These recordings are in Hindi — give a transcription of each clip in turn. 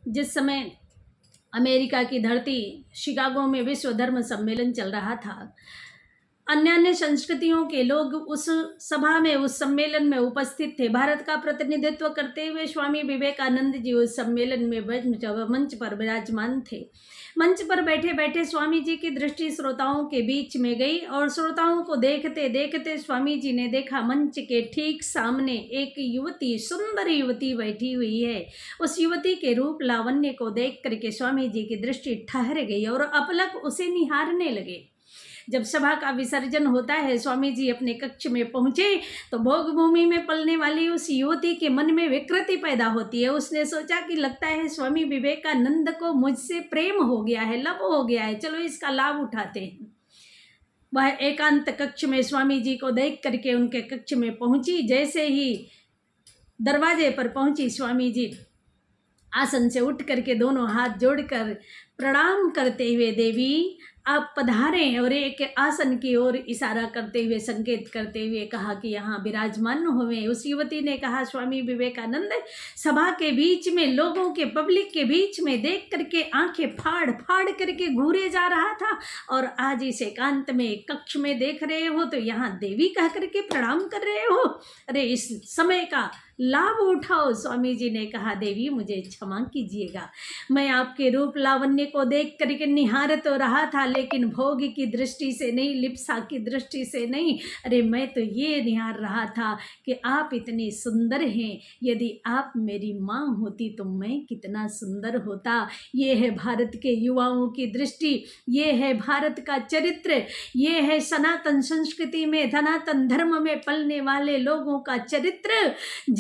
जिस समय अमेरिका की धरती शिकागो में विश्व धर्म सम्मेलन चल रहा था, अन्य अन्य संस्कृतियों के लोग उस सभा में, उस सम्मेलन में उपस्थित थे। भारत का प्रतिनिधित्व करते हुए स्वामी विवेकानंद जी उस सम्मेलन में मंच पर विराजमान थे। मंच पर बैठे बैठे स्वामी जी की दृष्टि श्रोताओं के बीच में गई और श्रोताओं को देखते देखते स्वामी जी ने देखा मंच के ठीक सामने एक युवती, सुंदर युवती बैठी हुई है। उस युवती के रूप लावण्य को देख करके स्वामी जी की दृष्टि ठहर गई और अपलक उसे निहारने लगे। जब सभा का विसर्जन होता है, स्वामी जी अपने कक्ष में पहुंचे तो भोग भूमि में पलने वाली उस युवती के मन में विकृति पैदा होती है। उसने सोचा कि लगता है स्वामी विवेकानंद को मुझसे प्रेम हो गया है, लव हो गया है, चलो इसका लाभ उठाते हैं। वह एकांत कक्ष में स्वामी जी को देख करके उनके कक्ष में पहुंची। जैसे ही दरवाजे पर पहुंची, स्वामी जी आसन से उठ करके दोनों हाथ जोड़कर प्रणाम करते हुए, देवी आप पधारें, और एक आसन की ओर इशारा करते हुए, संकेत करते हुए कहा कि यहाँ विराजमान होवें। उस युवती ने कहा, स्वामी विवेकानंद, सभा के बीच में, लोगों के, पब्लिक के बीच में देख करके आंखें फाड़ फाड़ करके घूरे जा रहा था, और आज इस एकांत में कक्ष में देख रहे हो तो यहाँ देवी कह करके प्रणाम कर रहे हो। अरे इस समय का लाभ उठाओ। स्वामी जी ने कहा, देवी मुझे क्षमा कीजिएगा, मैं आपके रूप लावण्य को देख करके निहार तो रहा था, लेकिन भोग की दृष्टि से नहीं, लिप्सा की दृष्टि से नहीं। अरे मैं तो ये निहार रहा था कि आप इतने सुंदर हैं, यदि आप मेरी माँ होती तो मैं कितना सुंदर होता। ये है भारत के युवाओं की दृष्टि, ये है भारत का चरित्र, ये है सनातन संस्कृति में, सनातन धर्म में पलने वाले लोगों का चरित्र।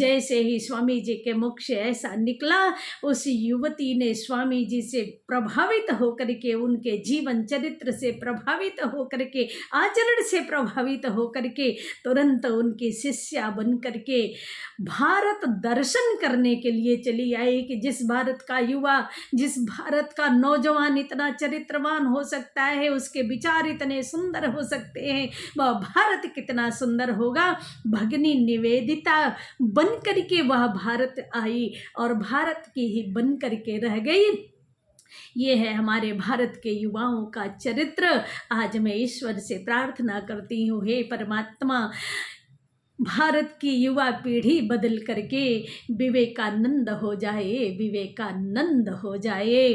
जैसे ही स्वामी जी के मुख से ऐसा निकला, उस युवती ने स्वामी जी से प्रभावित होकर के, उनके जीवन चरित्र से प्रभावित होकर के, आचरण से प्रभावित होकर के तुरंत उनकी शिष्या बन करके भारत दर्शन करने के लिए चली आई कि जिस भारत का युवा, जिस भारत का नौजवान इतना चरित्रवान हो सकता है, उसके विचार इतने सुंदर हो सकते हैं, वह भारत कितना सुंदर होगा। भगिनी निवेदिता बन करके वह भारत आई और भारत की ही बन करके रह गई। ये है हमारे भारत के युवाओं का चरित्र। आज मैं ईश्वर से प्रार्थना करती हूँ, हे परमात्मा, भारत की युवा पीढ़ी बदल करके विवेकानंद हो जाए, विवेकानंद हो जाए।